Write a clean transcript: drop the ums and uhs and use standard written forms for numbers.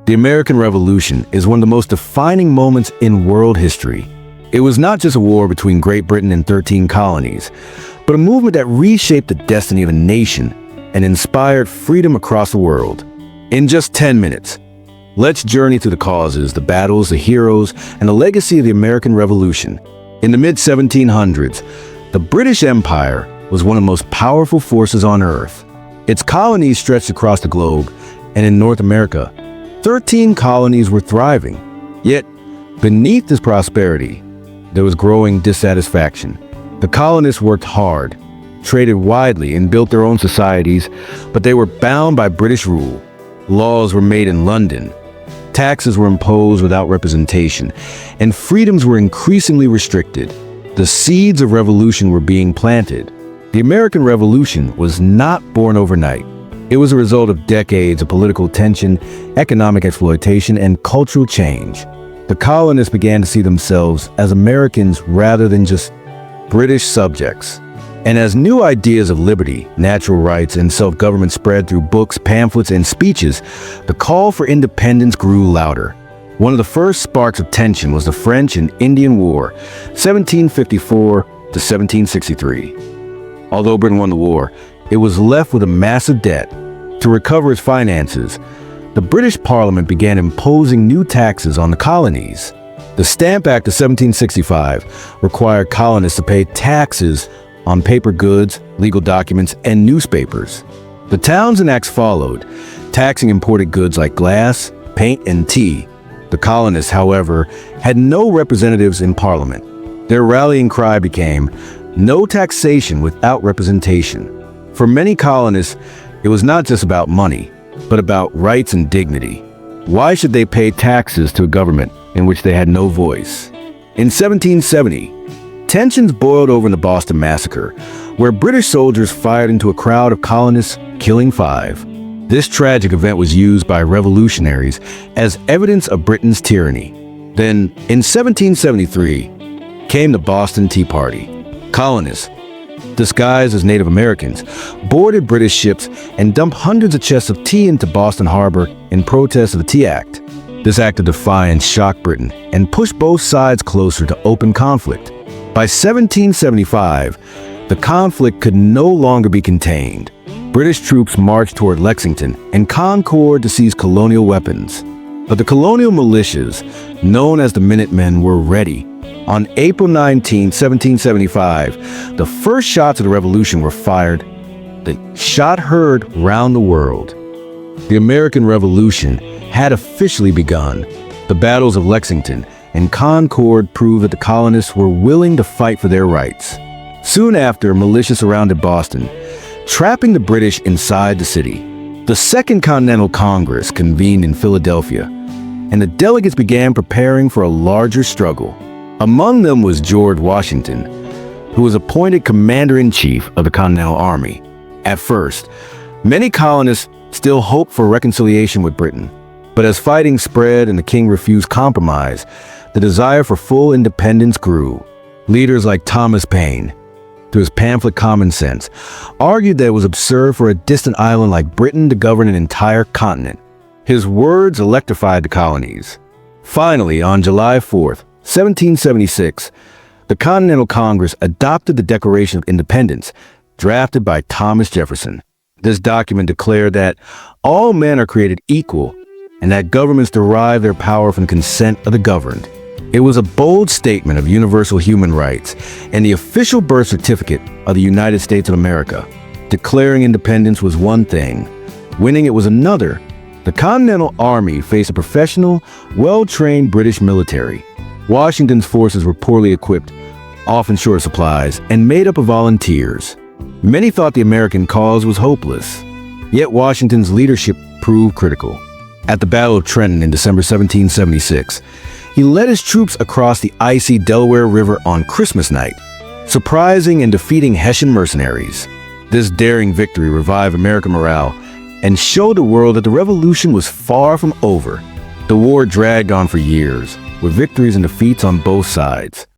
The American Revolution is one of the most defining moments in world history. It was not just a war between Great Britain and 13 colonies, but a movement that reshaped the destiny of a nation and inspired freedom across the world. In just 10 minutes, let's journey through the causes, the battles, the heroes, and the legacy of the American Revolution. In the mid-1700s, the British Empire was one of the most powerful forces on Earth. Its colonies stretched across the globe, and in North America, 13 colonies were thriving. Yet, beneath this prosperity, there was growing dissatisfaction. The colonists worked hard, traded widely, and built their own societies, but they were bound by British rule. Laws were made in London, taxes were imposed without representation, and freedoms were increasingly restricted. The seeds of revolution were being planted. The American Revolution was not born overnight. It was a result of decades of political tension, economic exploitation, and cultural change. The colonists began to see themselves as Americans rather than just British subjects. And as new ideas of liberty, natural rights, and self-government spread through books, pamphlets, and speeches, the call for independence grew louder. One of the first sparks of tension was the French and Indian War, 1754 to 1763. Although Britain won the war, it was left with a massive debt. To recover its finances, the British Parliament began imposing new taxes on the colonies. The Stamp Act of 1765 required colonists to pay taxes on paper goods, legal documents, and newspapers. The Townshend Acts followed, taxing imported goods like glass, paint, and tea. The colonists, however, had no representatives in Parliament. Their rallying cry became, "No taxation without representation." For many colonists, it was not just about money, but about rights and dignity. Why should they pay taxes to a government in which they had no voice? In 1770, tensions boiled over in the Boston Massacre, where British soldiers fired into a crowd of colonists, killing 5. This tragic event was used by revolutionaries as evidence of Britain's tyranny. Then, in 1773, came the Boston Tea Party. Colonists, disguised as Native Americans, boarded British ships and dumped hundreds of chests of tea into Boston Harbor in protest of the Tea Act. This act of defiance shocked Britain and pushed both sides closer to open conflict. By 1775, the conflict could no longer be contained. British troops marched toward Lexington and Concord to seize colonial weapons. But the colonial militias, known as the Minutemen, were ready. On April 19, 1775, the first shots of the revolution were fired. The shot heard round the world. The American Revolution had officially begun. The battles of Lexington and Concord proved that the colonists were willing to fight for their rights. Soon after, militia surrounded Boston, trapping the British inside the city. The Second Continental Congress convened in Philadelphia, and the delegates began preparing for a larger struggle. Among them was George Washington, who was appointed commander-in-chief of the Continental Army. At first, many colonists still hoped for reconciliation with Britain, but as fighting spread and the king refused compromise, the desire for full independence grew. Leaders like Thomas Paine, through his pamphlet Common Sense, argued that it was absurd for a distant island like Britain to govern an entire continent. His words electrified the colonies. Finally, on July 4th, 1776, the Continental Congress adopted the Declaration of Independence, drafted by Thomas Jefferson. This document declared that all men are created equal and that governments derive their power from the consent of the governed. It was a bold statement of universal human rights and the official birth certificate of the United States of America. Declaring independence was one thing, winning it was another. The Continental Army faced a professional, well-trained British military. Washington's forces were poorly equipped, often short of supplies, and made up of volunteers. Many thought the American cause was hopeless, yet Washington's leadership proved critical. At the Battle of Trenton in December 1776, he led his troops across the icy Delaware River on Christmas night, surprising and defeating Hessian mercenaries. This daring victory revived American morale and showed the world that the revolution was far from over. The war dragged on for years, with victories and defeats on both sides.